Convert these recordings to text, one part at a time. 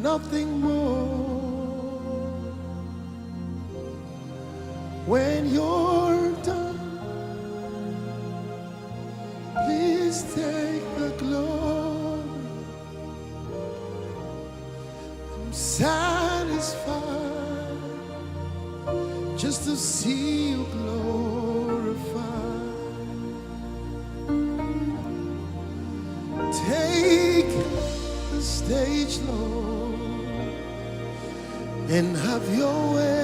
nothing more. When you're done, please take the glory. I'm satisfied just to see you glorified. Take the stage, Lord, and have your way.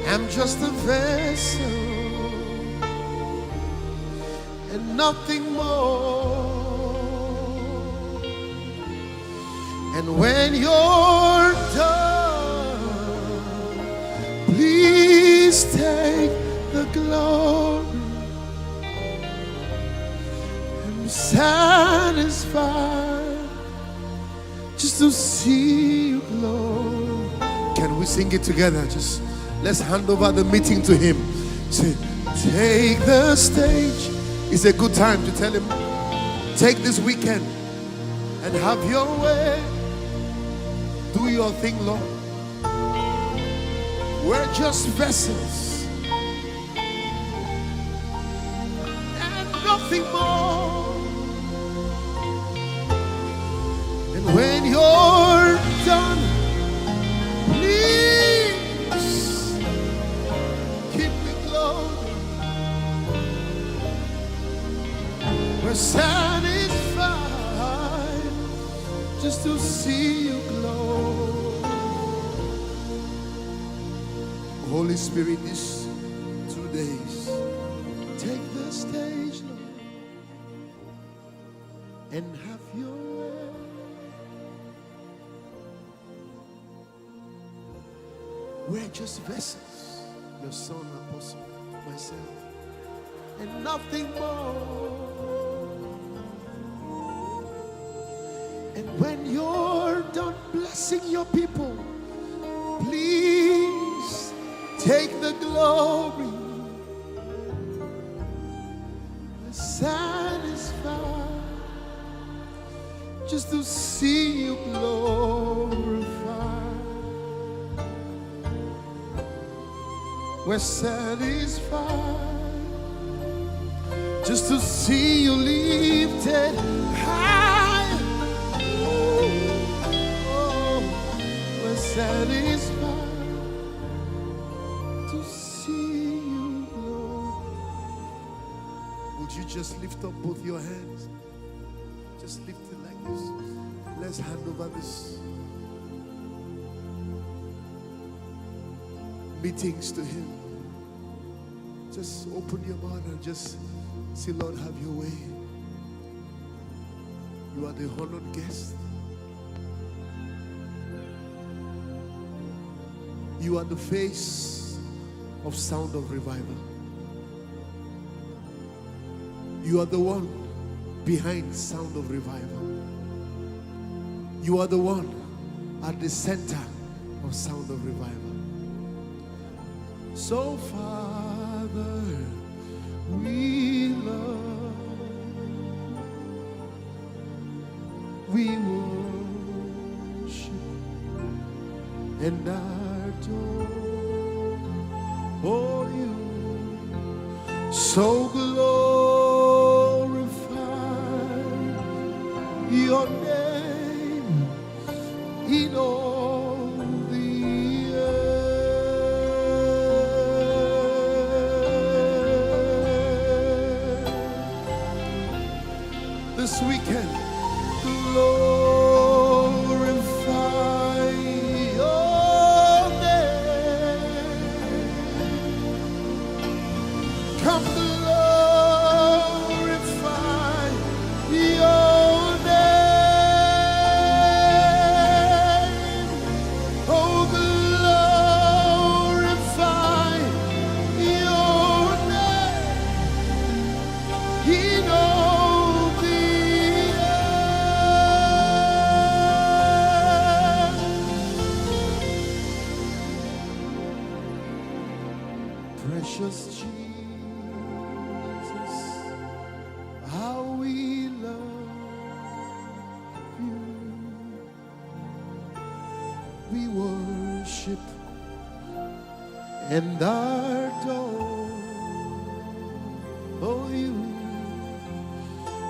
I'm just a vessel and nothing more. And when you're done, please take the glory. I'm satisfied just to see you glory. Can we sing it together? Just let's hand over the meeting to him. Say, take the stage. It's a good time to tell him, take this weekend and have your way. Do your thing, Lord. We're just vessels and nothing more. And when you're done, please keep me close. We're satisfied just to see you glow. Holy Spirit, these 2 days, take the stage, Lord, and have your way. We're just vessels, your son, apostle, myself, and nothing more. And when you're done blessing your people, please take the glory. We're satisfied just to see you glorified. We're satisfied just to see you lifted high. Oh, we're satisfied to see you glow. Would you just lift up both your hands? Just lift it like this. Let's hand over this meetings to him. Just open your mouth and just say, Lord, have your way. You are the honored guest. You are the face of Sound of Revival. You are the one behind Sound of Revival. You are the one at the center of Sound of Revival. So, Father, we love, we worship and adore, oh, you so glorify your name in all the earth. This weekend, glorify your name. Come glorify your name. Oh, glorify your name in all the earth. Precious Jesus, how we love and adore you.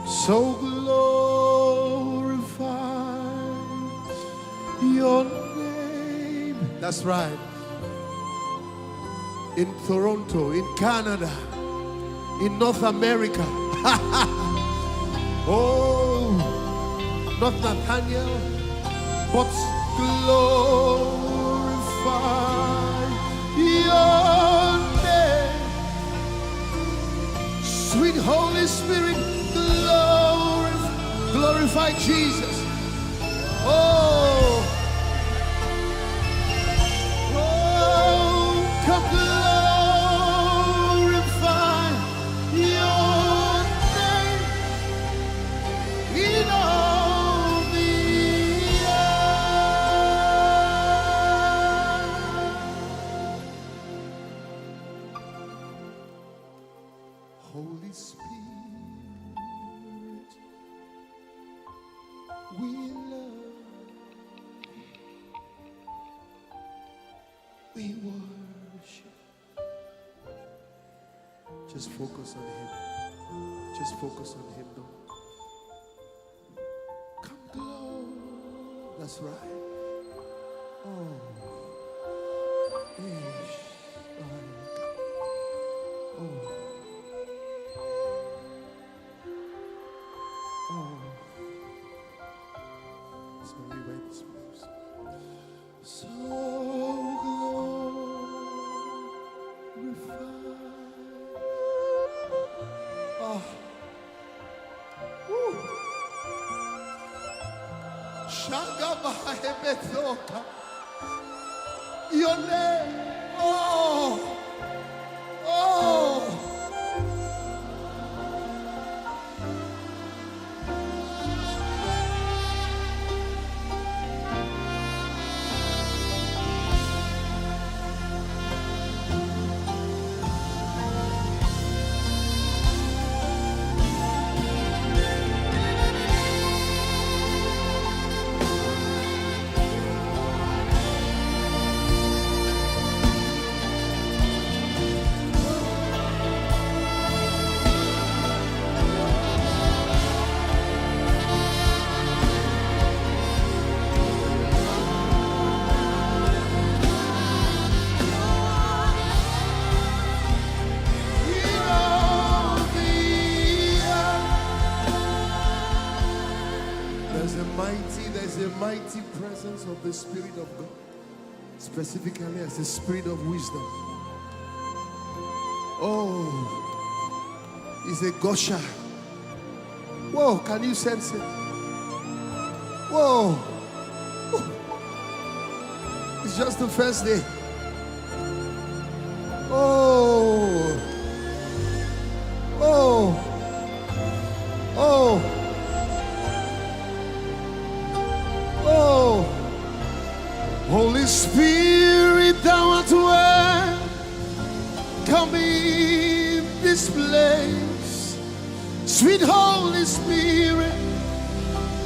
So glorify your name. That's right. In Toronto, in Canada, in North America. Oh, not Nathaniel, but glorify your name. Sweet Holy Spirit, glorify Jesus. Oh, come glorify your name in all the earth. Holy Spirit, we love, we worship. Just focus on him. Just focus on him, though. Come close. That's right. Oh. Ish. Oh. Oh. So rewrite this verse. So glorify. Oh. Woo. Shagabahebethoka. Your name. Oh. Oh. There's a mighty presence of the Spirit of God, specifically as the Spirit of wisdom. Oh, it's a gosha. Whoa, can you sense it? Whoa. It's just the first day. Oh. Oh. Oh. Oh, Holy Spirit, thou art welcome in this place. Sweet Holy Spirit,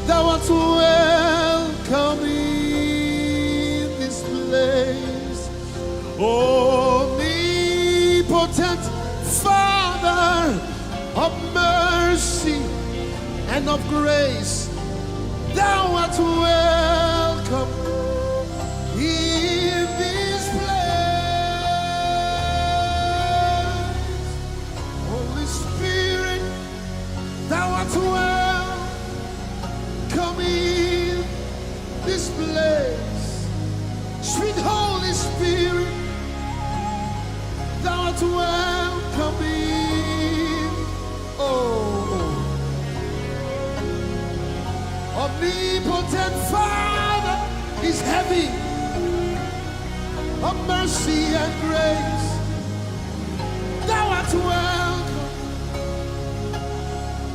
thou art welcome in this place. Omnipotent Father of mercy and of grace, thou art welcome in this place. Holy Spirit, thou art welcome in this place. Sweet Holy Spirit, thou art welcome in. Oh. Omnipotent Father is heavy of mercy and grace. Thou art welcome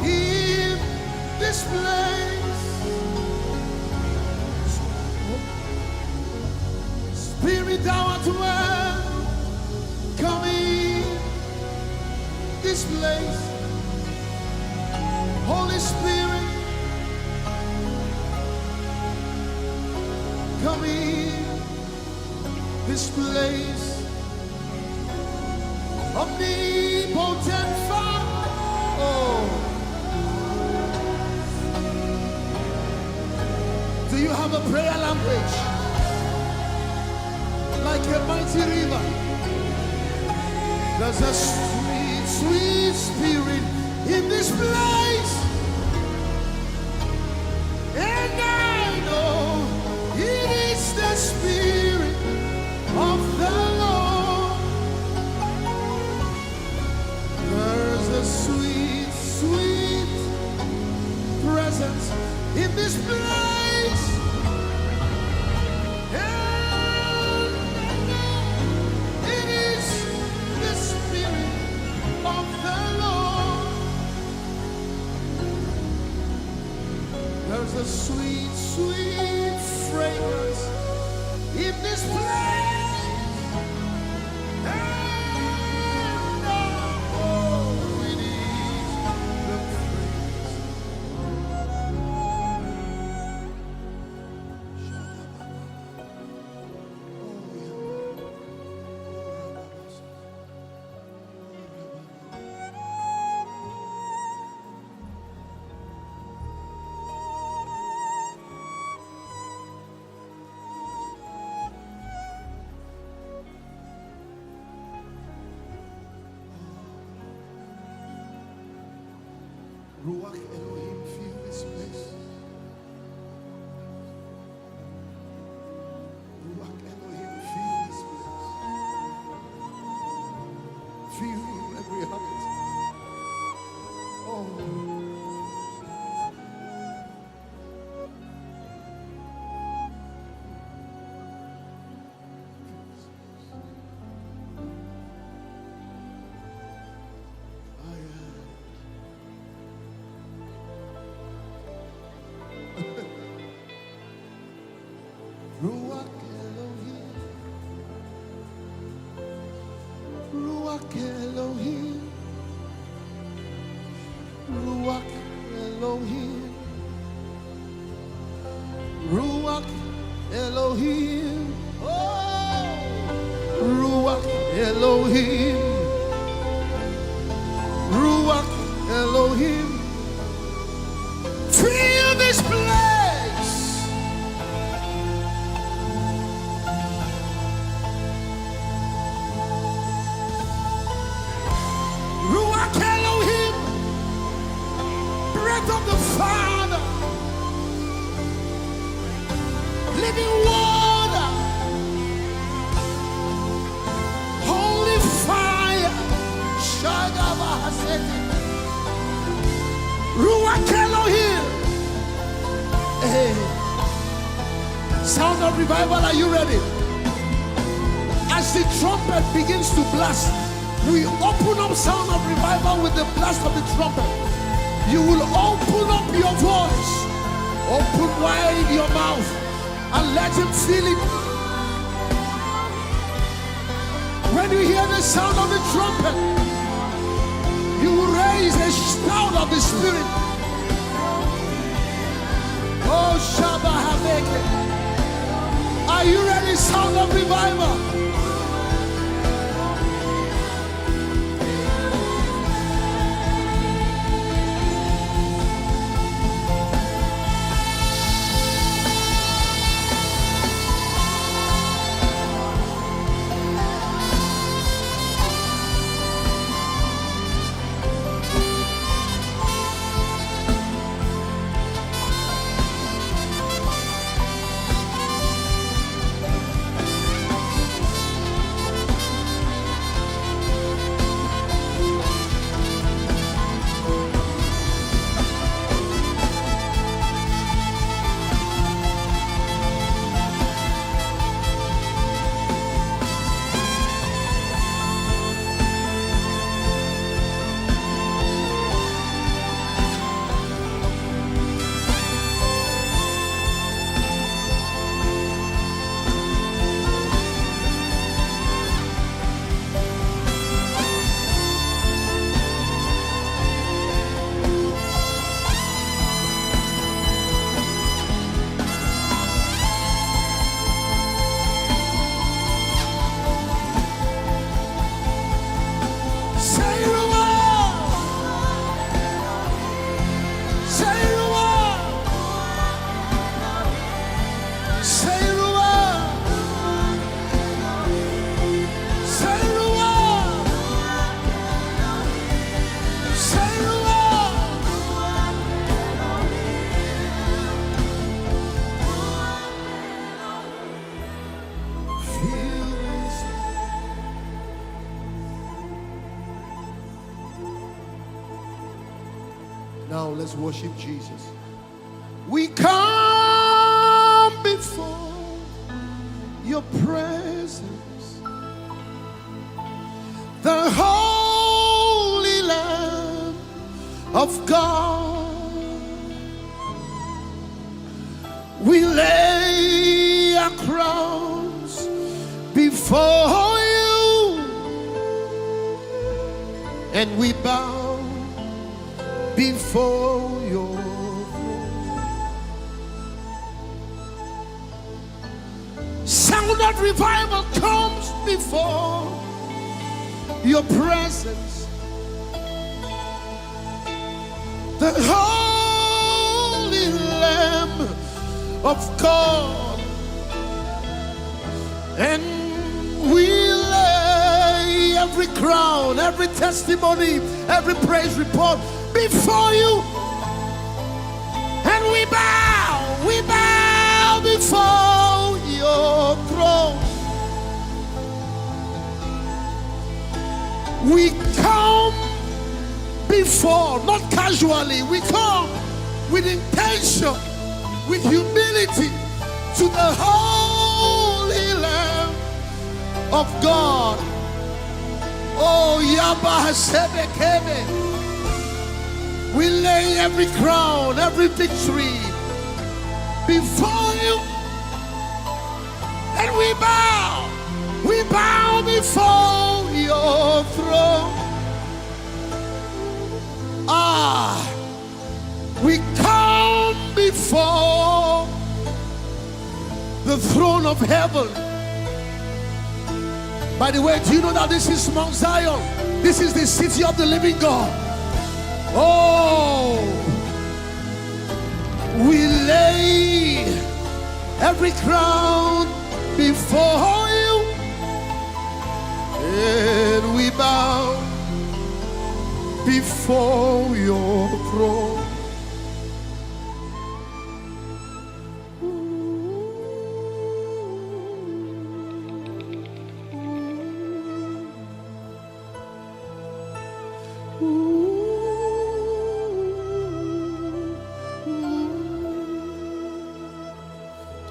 in this place. Spirit, thou art welcome in this place. Holy Spirit, come in this place. omnipotent Father. Oh. Do you have a prayer language? Like a mighty river. There's a sweet, sweet spirit in this place. And I know it is the Spirit of the Lord. There's a sweet, sweet presence in this place. And I know it is the Spirit of the Lord. There's a sweet, sweet fragrance in this place. And I know it is the fragrance. Ruach Elohim, fill this place. Ruach Elohim, fill this place. Fill every heart. Oh. Ruach Elohim, Ruach Elohim, Ruach Elohim, Ruach Elohim, oh, Ruach Elohim, Ruach Elohim, fill this place. Ruach Elohim, breath of the Father, living water, holy fire, Shagabahaseti. Ruach Elohim. Hey. Sound of revival, are you ready? As the trumpet begins to blast, we open up sound of revival with the blast of the trumpet. You will open up your voice, open wide your mouth, and let him feel it. When you hear the sound of the trumpet, you will raise a shout of the Spirit. Oh, Shabbat Hameke. Are you ready, sound of revival? Now let's worship Jesus. We come before your presence, the Holy Lamb of God. We lay our crowns before you, and we bow before your throne. Sound of revival comes before your presence, the Holy Lamb of God, and we lay every crown, every testimony, every praise report before you, and we bow before your throne. We come before, not casually, we come with intention, with humility, to the Holy Lamb of God. Oh, Yabba Sebekebe. We lay every crown, every victory before you, and we bow before your throne. We come before the throne of heaven. By the way, do you know that this is Mount Zion? This is the city of the living God. Oh, we lay every crown before you, and we bow before your throne.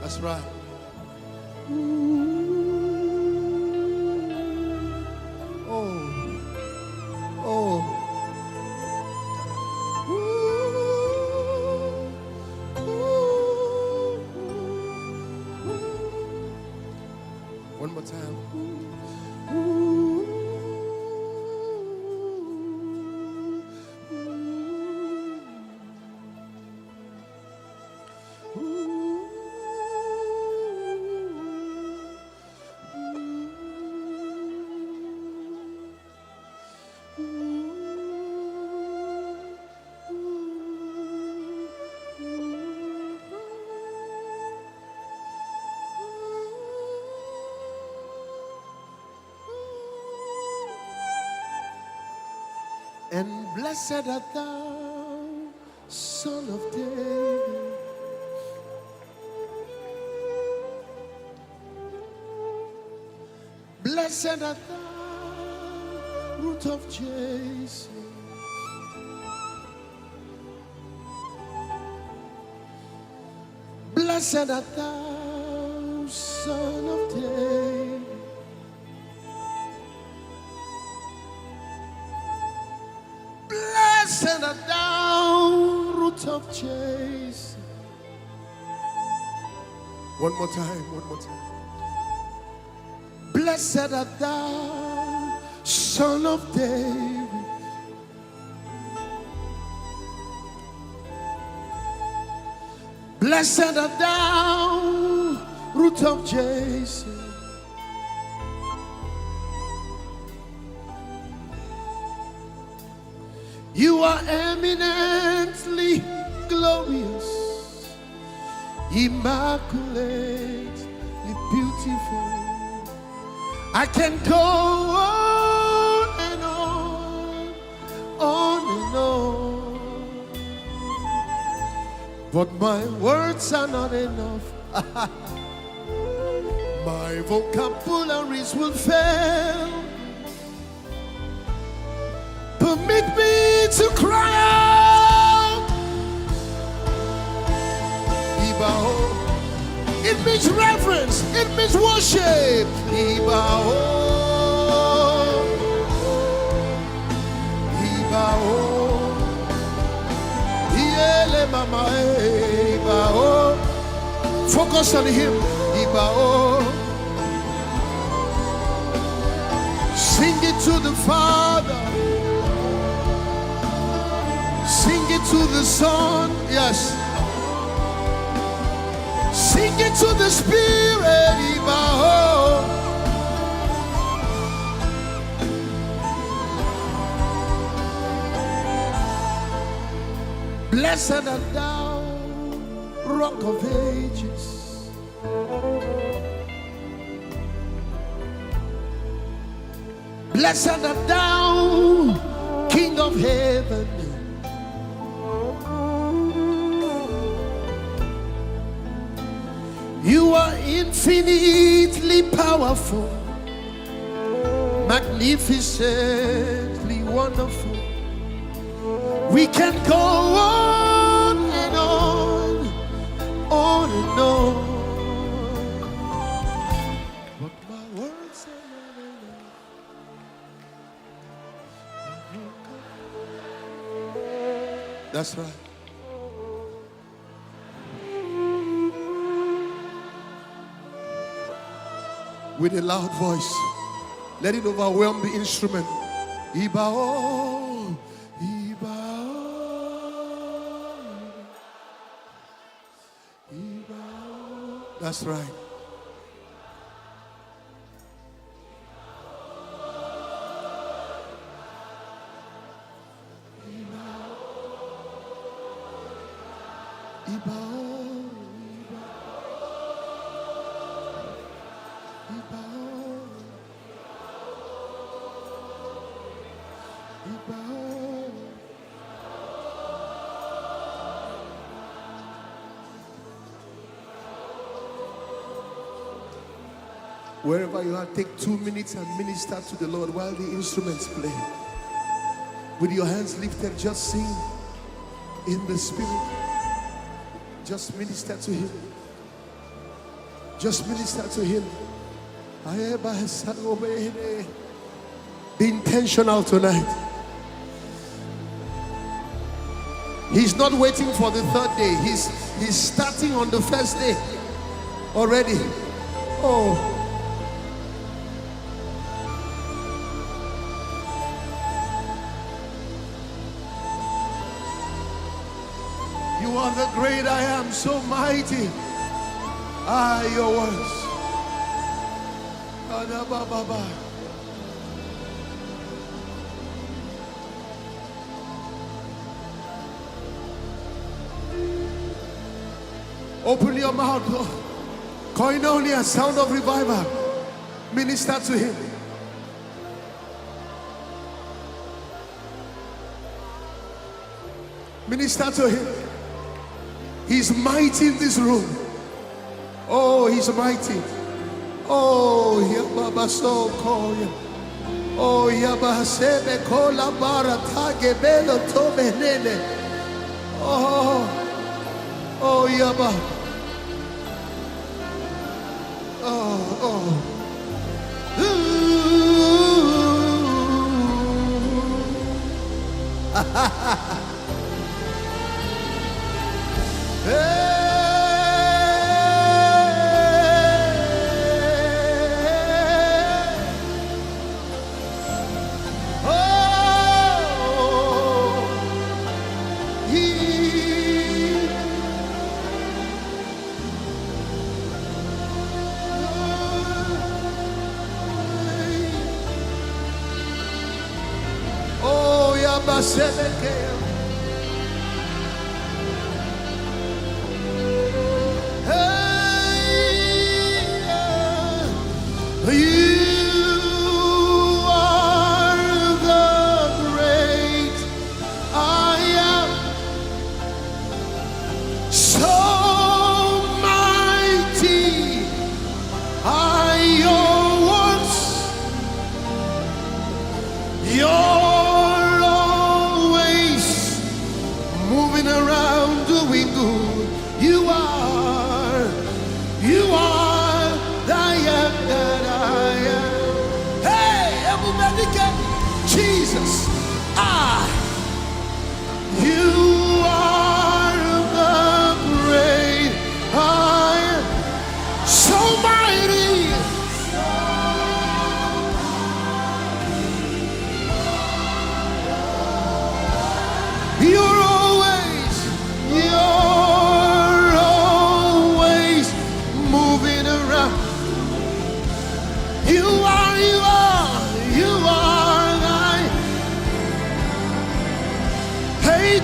That's right. One more time. And blessed art thou, Son of David. Blessed art thou, Root of Jesse. Blessed art thou, Son of David. Blessed art thou, Root of Jesse. One more time, one more time. Blessed art thou, Son of David. Blessed art thou, Root of Jesse. You are eminently glorious, immaculately beautiful. I can go on and on, but my words are not enough. My vocabularies will fail. Permit me to cry out means reverence. It means worship. Ibao. Ibao. Iele mama ibao. Focus on him. Ibao. Sing it to the Father. Sing it to the Son. Yes. Sing it to the Spirit. Ibao. Blessed art thou, Rock of Ages. Blessed art thou, King of Heaven. You are infinitely powerful, magnificently wonderful. We can go on and on and on. But my words are not enough. That's right. With a loud voice, let it overwhelm the instrument. Ibao, Ibao, Ibao. That's right. Ibao. Wherever you are, take 2 minutes and minister to the Lord while the instruments play. With your hands lifted, just sing in the Spirit. Just minister to Him. Just minister to Him. Be intentional tonight. He's not waiting for the third day. He's starting on the first day already. Oh. You are the great I am, so mighty are your words. Open your mouth, Lord. Koinonia, sound of revival. Minister to Him. Minister to Him. He's mighty in this room. Oh, He's mighty. Oh, Yababa so call you. Oh, Yabasebe kola bara tage belo tobe nene. Oh, oh, Yaba. Oh, oh. Hey. You're always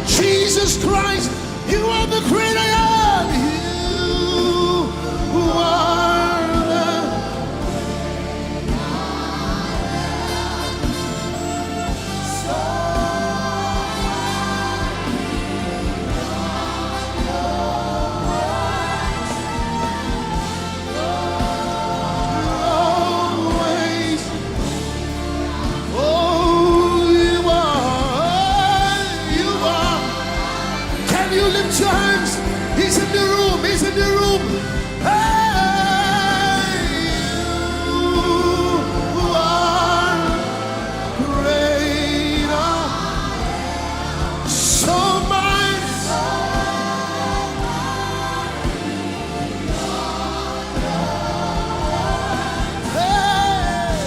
Jesus Christ, you are the great I am. You are the always. Oh, you are. Can you lift your hands? He's in the room. He's in the room. Hey, you are greater. So much. Hey,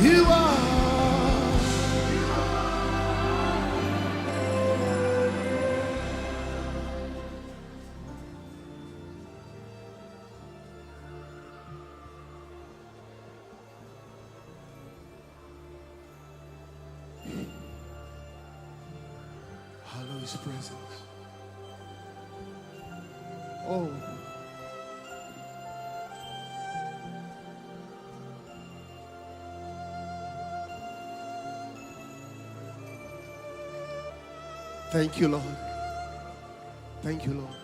you are. Hallow His presence. Oh. Thank you, Lord. Thank you, Lord.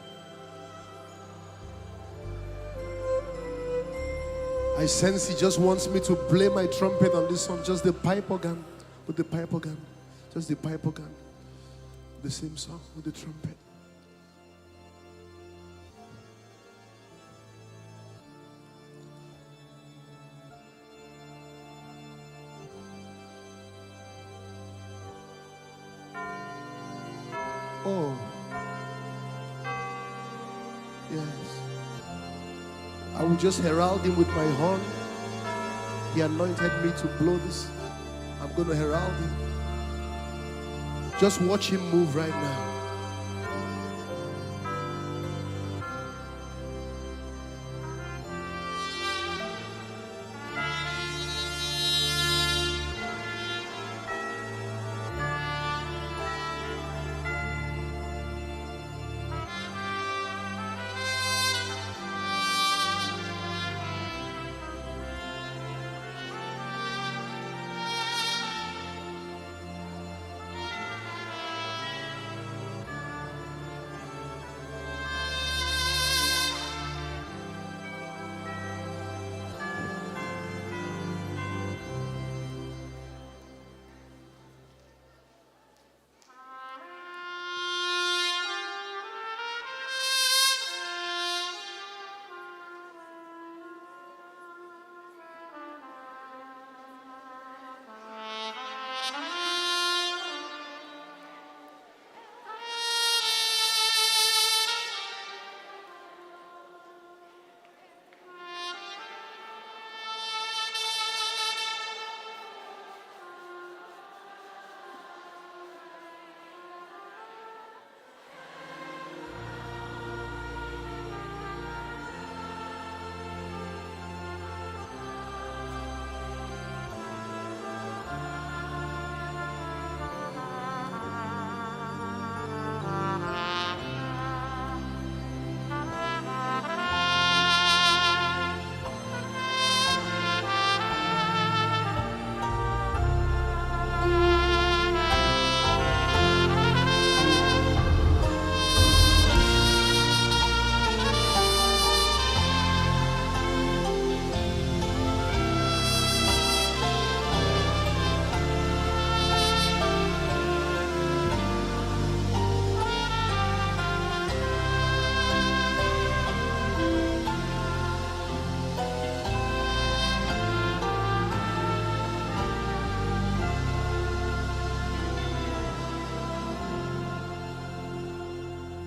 I sense He just wants me to play my trumpet on this song, just the pipe organ, with the pipe organ, just the pipe organ, the same song with the trumpet. Oh, yes. I will just herald Him with my horn. He anointed me to blow this. I'm going to herald Him. Just watch Him move right now.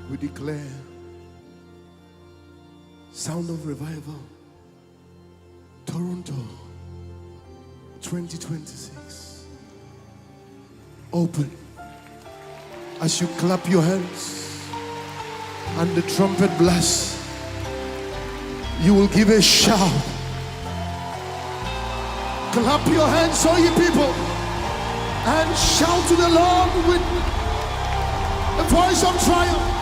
We declare Sound of Revival, Toronto, 2026. Open. As you clap your hands and the trumpet blasts, you will give a shout. Clap your hands, all you people, and shout to the Lord with a voice of triumph.